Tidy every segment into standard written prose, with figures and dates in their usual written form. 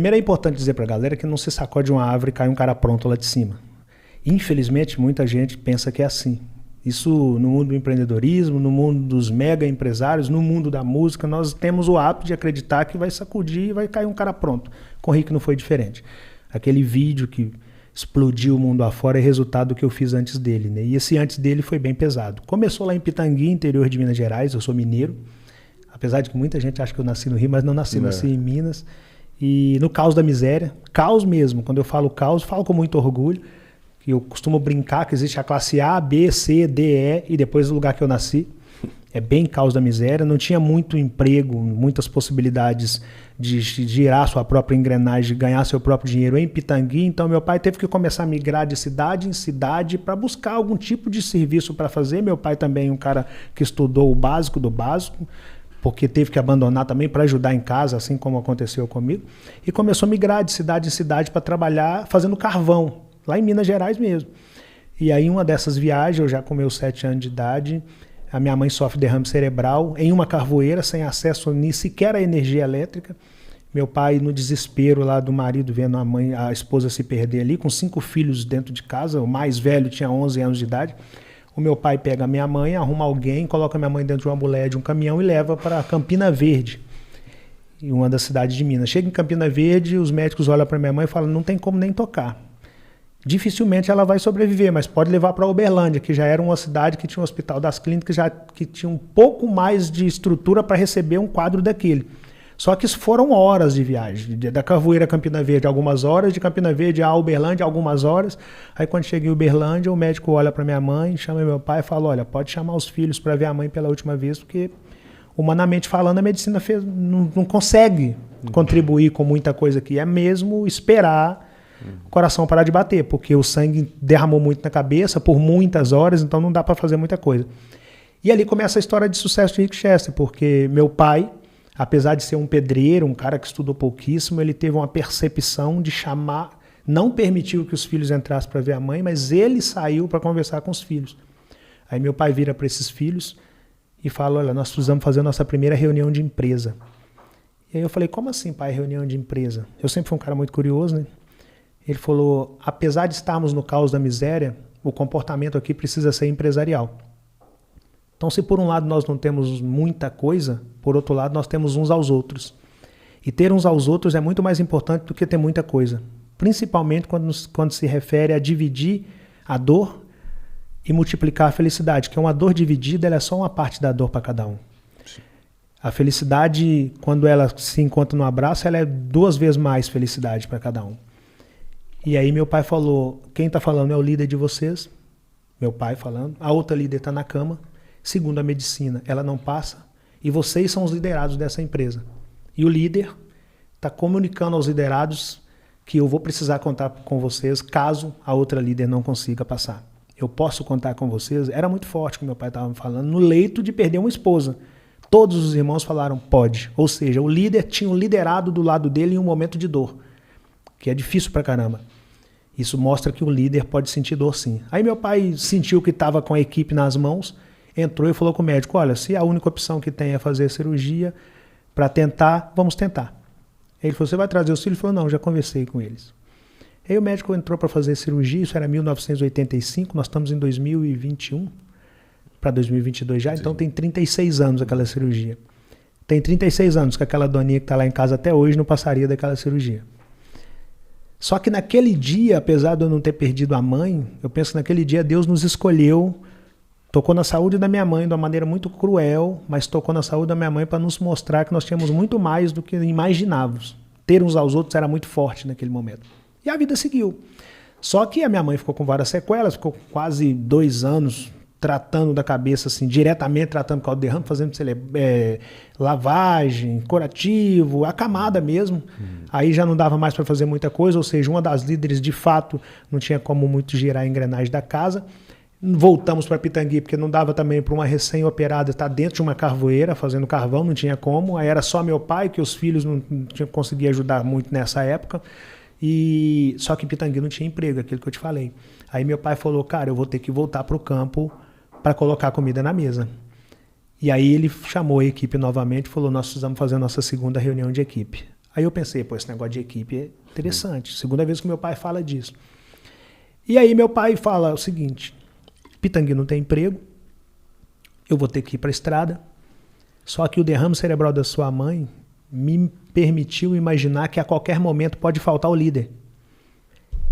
Primeiro é importante dizer para a galera que não se sacode uma árvore e cai um cara pronto lá de cima. Infelizmente, muita gente pensa que é assim. Isso no mundo do empreendedorismo, no mundo dos mega empresários, no mundo da música, nós temos o hábito de acreditar que vai sacudir e vai cair um cara pronto. Com o Rick não foi diferente. Aquele vídeo que explodiu o mundo afora é resultado do que eu fiz antes dele, né? E esse antes dele foi bem pesado. Começou lá em Pitangui, interior de Minas Gerais, eu sou mineiro. Apesar de que muita gente acha que eu nasci no Rio, mas não nasci, nasci em Minas. E no caos da miséria, caos mesmo. Quando eu falo caos, falo com muito orgulho. Que eu costumo brincar que existe a classe A, B, C, D, E e depois o lugar que eu nasci. É bem caos da miséria. Não tinha muito emprego, muitas possibilidades de girar sua própria engrenagem, de ganhar seu próprio dinheiro em Pitangui. Então meu pai teve que começar a migrar de cidade em cidade para buscar algum tipo de serviço para fazer. Meu pai também um cara que estudou o básico do básico, porque teve que abandonar também para ajudar em casa, assim como aconteceu comigo. E começou a migrar de cidade em cidade para trabalhar fazendo carvão, lá em Minas Gerais mesmo. E aí uma dessas viagens, eu já com meus 7 anos de idade, a minha mãe sofre derrame cerebral em uma carvoeira, sem acesso nem sequer à energia elétrica. Meu pai, no desespero lá do marido, vendo a esposa se perder ali, com 5 filhos dentro de casa, o mais velho tinha 11 anos de idade. O meu pai pega a minha mãe, arruma alguém, coloca a minha mãe dentro de uma boleia de um caminhão e leva para Campina Verde, em uma das cidades de Minas. Chega em Campina Verde, os médicos olham para minha mãe e falam, não tem como nem tocar. Dificilmente ela vai sobreviver, mas pode levar para Uberlândia, que já era uma cidade que tinha um hospital das clínicas, que tinha um pouco mais de estrutura para receber um quadro daquele. Só que foram horas de viagem, da Carvoeira a Campina Verde algumas horas, de Campina Verde a Uberlândia algumas horas. Aí quando chega em Uberlândia, o médico olha para minha mãe, chama meu pai e fala, olha, pode chamar os filhos para ver a mãe pela última vez, porque humanamente falando a medicina não consegue contribuir com muita coisa aqui, é mesmo esperar o coração parar de bater, porque o sangue derramou muito na cabeça por muitas horas, então não dá para fazer muita coisa. E ali começa a história de sucesso de Rick Chester, porque meu pai, apesar de ser um pedreiro, um cara que estudou pouquíssimo, ele teve uma percepção de chamar, não permitiu que os filhos entrassem para ver a mãe, mas ele saiu para conversar com os filhos. Aí meu pai vira para esses filhos e fala, olha, nós precisamos fazer a nossa primeira reunião de empresa. E aí eu falei, como assim, pai, reunião de empresa? Eu sempre fui um cara muito curioso, né? Ele falou, apesar de estarmos no caos da miséria, o comportamento aqui precisa ser empresarial. Então, se por um lado nós não temos muita coisa, por outro lado nós temos uns aos outros. E ter uns aos outros é muito mais importante do que ter muita coisa. Principalmente quando se refere a dividir a dor e multiplicar a felicidade, que é uma dor dividida, ela é só uma parte da dor para cada um. Sim. A felicidade, quando ela se encontra no abraço, ela é 2 vezes mais felicidade para cada um. E aí meu pai falou, quem está falando é o líder de vocês, meu pai falando, a outra líder está na cama, segundo a medicina, ela não passa, e vocês são os liderados dessa empresa. E o líder está comunicando aos liderados que eu vou precisar contar com vocês caso a outra líder não consiga passar. Eu posso contar com vocês? Era muito forte o que meu pai estava falando, no leito de perder uma esposa. Todos os irmãos falaram, pode. Ou seja, o líder tinha um liderado do lado dele em um momento de dor, que é difícil pra caramba. Isso mostra que o líder pode sentir dor sim. Aí meu pai sentiu que estava com a equipe nas mãos, entrou e falou com o médico, olha, se a única opção que tem é fazer a cirurgia, para tentar, vamos tentar. Ele falou, você vai trazer os filhos? Ele falou, não, já conversei com eles. Aí o médico entrou para fazer a cirurgia, isso era 1985, nós estamos em 2021, para 2022 já, sim. Então tem 36 anos aquela cirurgia. Tem 36 anos que aquela doninha que está lá em casa até hoje não passaria daquela cirurgia. Só que naquele dia, apesar de eu não ter perdido a mãe, eu penso que naquele dia Deus nos escolheu, tocou na saúde da minha mãe de uma maneira muito cruel, mas tocou na saúde da minha mãe para nos mostrar que nós tínhamos muito mais do que imaginávamos. Ter uns aos outros era muito forte naquele momento. E a vida seguiu. Só que a minha mãe ficou com várias sequelas, ficou quase 2 anos tratando da cabeça, assim, diretamente tratando com o derrame, fazendo lavagem, curativo, a camada mesmo. Aí já não dava mais para fazer muita coisa, ou seja, uma das líderes de fato não tinha como muito girar a engrenagem da casa. Voltamos para Pitangui, porque não dava também para uma recém-operada estar dentro de uma carvoeira fazendo carvão, não tinha como. Aí era só meu pai, que os filhos não conseguiam ajudar muito nessa época. Só que em Pitangui não tinha emprego, aquilo que eu te falei. Aí meu pai falou, cara, eu vou ter que voltar para o campo para colocar comida na mesa. E aí ele chamou a equipe novamente e falou, nós precisamos fazer a nossa segunda reunião de equipe. Aí eu pensei, pô, esse negócio de equipe é interessante. Segunda vez que meu pai fala disso. E aí meu pai fala o seguinte, Pitangui não tem emprego, eu vou ter que ir para a estrada, só que o derrame cerebral da sua mãe me permitiu imaginar que a qualquer momento pode faltar o líder.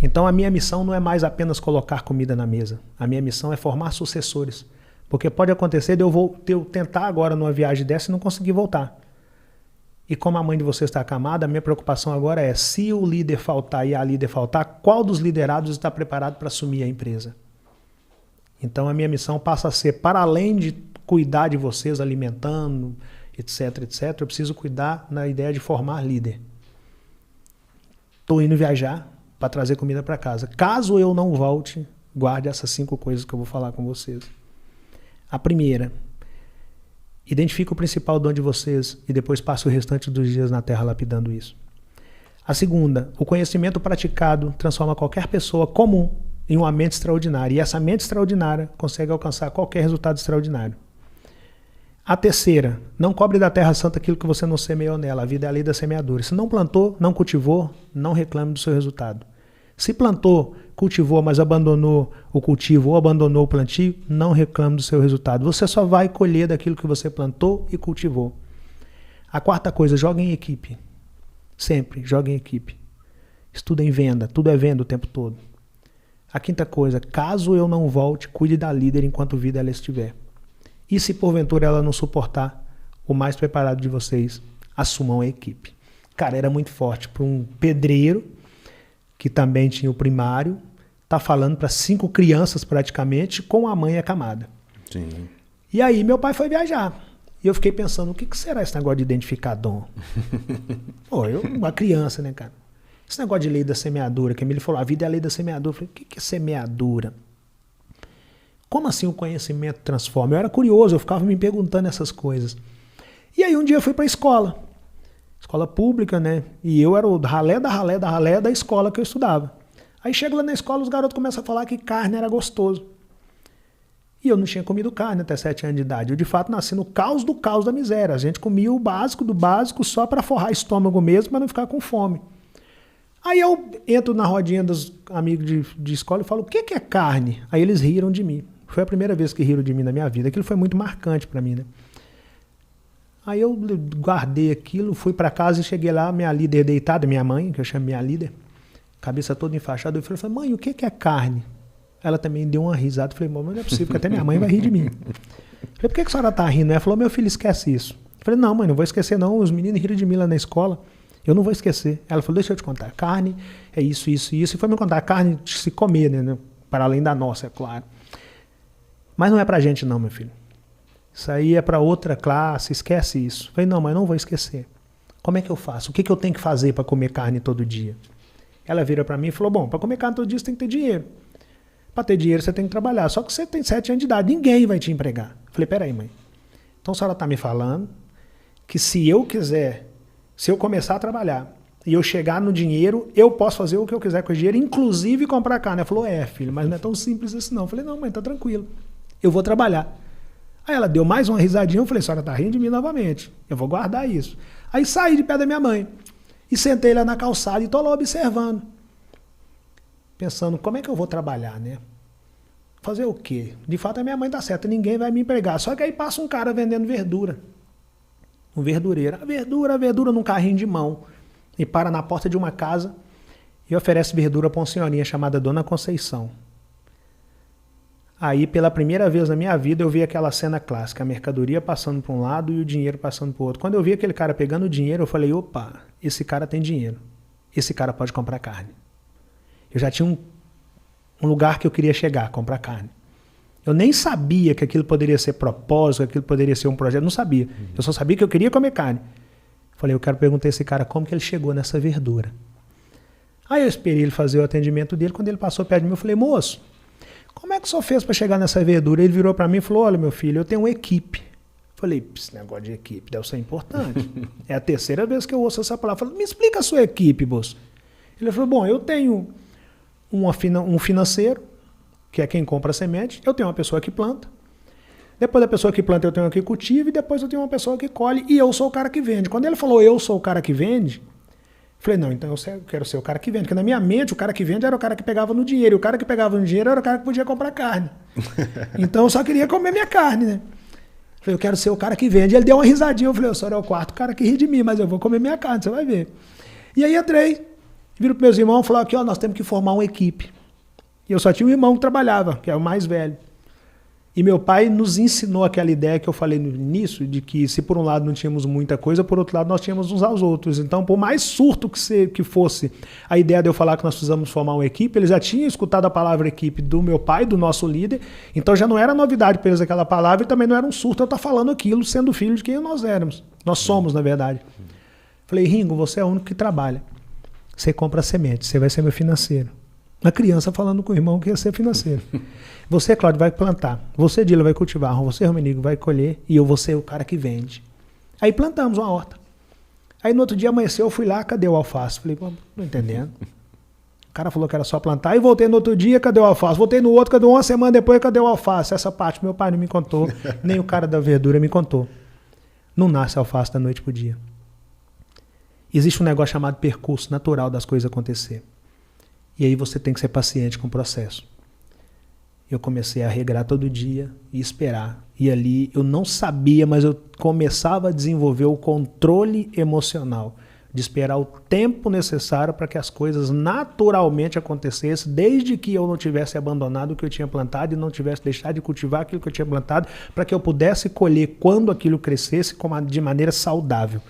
Então a minha missão não é mais apenas colocar comida na mesa. A minha missão é formar sucessores. Porque pode acontecer de eu tentar agora numa viagem dessa e não conseguir voltar. E como a mãe de vocês está acamada, a minha preocupação agora é, se o líder faltar e a líder faltar, qual dos liderados está preparado para assumir a empresa? Então a minha missão passa a ser, para além de cuidar de vocês, alimentando, etc, etc, eu preciso cuidar na ideia de formar líder. Estou indo viajar para trazer comida para casa. Caso eu não volte, guarde essas 5 coisas que eu vou falar com vocês. A primeira, identifique o principal dom de vocês e depois passe o restante dos dias na terra lapidando isso. A segunda, o conhecimento praticado transforma qualquer pessoa comum em uma mente extraordinária. E essa mente extraordinária consegue alcançar qualquer resultado extraordinário. A terceira, não cobre da terra santa aquilo que você não semeou nela. A vida é a lei da semeadura. Se não plantou, não cultivou, não reclame do seu resultado. Se plantou, cultivou, mas abandonou o cultivo ou abandonou o plantio, não reclame do seu resultado. Você só vai colher daquilo que você plantou e cultivou. A quarta coisa, joga em equipe. Sempre, joga em equipe. Estuda em venda, tudo é venda o tempo todo. A quinta coisa, caso eu não volte, cuide da líder enquanto vida ela estiver. E se porventura ela não suportar, o mais preparado de vocês, assumam a equipe. Cara, era muito forte para um pedreiro, que também tinha o primário, tá falando para 5 crianças praticamente, com a mãe acamada. Sim. E aí meu pai foi viajar. E eu fiquei pensando, o que será esse negócio de identificar dom? Pô, uma criança, né, cara? Esse negócio de lei da semeadura, que a Emília falou, a vida é a lei da semeadura. Eu falei, o que é semeadura? Como assim o conhecimento transforma? Eu era curioso, eu ficava me perguntando essas coisas. E aí um dia eu fui para a escola pública, né? E eu era o ralé da escola que eu estudava. Aí chego lá na escola, os garotos começam a falar que carne era gostoso. E eu não tinha comido carne até 7 anos de idade. Eu, de fato, nasci no caos do caos da miséria. A gente comia o básico do básico só para forrar estômago mesmo, para não ficar com fome. Aí eu entro na rodinha dos amigos de escola e falo, o que é carne? Aí eles riram de mim. Foi a primeira vez que riram de mim na minha vida. Aquilo foi muito marcante para mim, né? Aí eu guardei aquilo, fui para casa e cheguei lá, minha líder deitada, minha mãe, que eu chamo minha líder, cabeça toda enfaixada. Eu falei, mãe, o que é carne? Ela também deu uma risada. Eu falei, mãe, não é possível, porque até minha mãe vai rir de mim. Eu falei, por que a senhora tá rindo? Ela falou, meu filho, esquece isso. Eu falei, não, mãe, não vou esquecer não, os meninos riram de mim lá na escola, eu não vou esquecer. Ela falou, deixa eu te contar, carne é isso, isso e isso. E foi me contar, a carne de se comer, né? Para além da nossa, é claro. Mas não é pra gente não, meu filho. Isso aí é para outra classe, esquece isso. Eu falei, não, mas não vou esquecer. Como é que eu faço? O que eu tenho que fazer para comer carne todo dia? Ela vira para mim e falou, bom, para comer carne todo dia você tem que ter dinheiro. Para ter dinheiro você tem que trabalhar. Só que você tem 7 anos de idade, ninguém vai te empregar. Eu falei, peraí, mãe. Então a senhora está me falando que se eu começar a trabalhar e eu chegar no dinheiro, eu posso fazer o que eu quiser com o dinheiro, inclusive comprar carne. Ela falou, filho, mas não é tão simples assim não. Eu falei, não, mãe, tá tranquilo. Eu vou trabalhar. Aí ela deu mais uma risadinha, eu falei, a senhora tá rindo de mim novamente, eu vou guardar isso. Aí saí de pé da minha mãe e sentei lá na calçada e tô lá observando. Pensando, como é que eu vou trabalhar, né? Fazer o quê? De fato a minha mãe tá certa, ninguém vai me empregar. Só que aí passa um cara vendendo verdura. Um verdureiro. A verdura num carrinho de mão. E para na porta de uma casa e oferece verdura para uma senhorinha chamada Dona Conceição. Aí, pela primeira vez na minha vida, eu vi aquela cena clássica, a mercadoria passando para um lado e o dinheiro passando para o outro. Quando eu vi aquele cara pegando o dinheiro, eu falei, opa, esse cara tem dinheiro. Esse cara pode comprar carne. Eu já tinha um lugar que eu queria chegar, comprar carne. Eu nem sabia que aquilo poderia ser propósito, que aquilo poderia ser um projeto, não sabia. Eu só sabia que eu queria comer carne. Falei, eu quero perguntar a esse cara como que ele chegou nessa verdura. Aí eu esperei ele fazer o atendimento dele, quando ele passou perto de mim, eu falei, moço, como é que o senhor fez para chegar nessa verdura? Ele virou para mim e falou, olha meu filho, eu tenho uma equipe. Falei, esse negócio de equipe deve ser importante. É a terceira vez que eu ouço essa palavra. Falei, me explica a sua equipe, moço. Ele falou, bom, eu tenho um financeiro, que é quem compra a semente, eu tenho uma pessoa que planta, depois da pessoa que planta eu tenho uma que cultiva, e depois eu tenho uma pessoa que colhe, e eu sou o cara que vende. Quando ele falou eu sou o cara que vende, Falei, não, então eu quero ser o cara que vende. Porque na minha mente, o cara que vende era o cara que pegava no dinheiro. E o cara que pegava no dinheiro era o cara que podia comprar carne. Então eu só queria comer minha carne, né? Falei, eu quero ser o cara que vende. Ele deu uma risadinha. Eu falei, o senhor é o quarto cara que ri de mim, mas eu vou comer minha carne, você vai ver. E aí entrei, viro para meus irmãos e falei, aqui, ó, nós temos que formar uma equipe. E eu só tinha um irmão que trabalhava, que é o mais velho. E meu pai nos ensinou aquela ideia que eu falei no início, de que se por um lado não tínhamos muita coisa, por outro lado nós tínhamos uns aos outros. Então, por mais surto que fosse a ideia de eu falar que nós precisamos formar uma equipe, eles já tinham escutado a palavra equipe do meu pai, do nosso líder, então já não era novidade para eles aquela palavra e também não era um surto eu estar falando aquilo, sendo filho de quem nós éramos. Nós somos, na verdade. Falei, Ringo, você é o único que trabalha. Você compra semente, você vai ser meu financeiro. Uma criança falando com o irmão que ia ser financeiro. Você, Cláudio, vai plantar. Você, Dila, vai cultivar. Você, Romenigo, vai colher. E eu vou ser o cara que vende. Aí plantamos uma horta. Aí no outro dia amanheceu, eu fui lá, cadê o alface? Falei, não entendendo. O cara falou que era só plantar. Aí voltei no outro dia, cadê o alface? Voltei no outro, cadê uma semana depois, cadê o alface? Essa parte meu pai não me contou, nem o cara da verdura me contou. Não nasce alface da noite pro dia. Existe um negócio chamado percurso natural das coisas acontecer. E aí você tem que ser paciente com o processo. Eu comecei a regrar todo dia e esperar. E ali eu não sabia, mas eu começava a desenvolver o controle emocional de esperar o tempo necessário para que as coisas naturalmente acontecessem, desde que eu não tivesse abandonado o que eu tinha plantado e não tivesse deixado de cultivar aquilo que eu tinha plantado, para que eu pudesse colher quando aquilo crescesse de maneira saudável.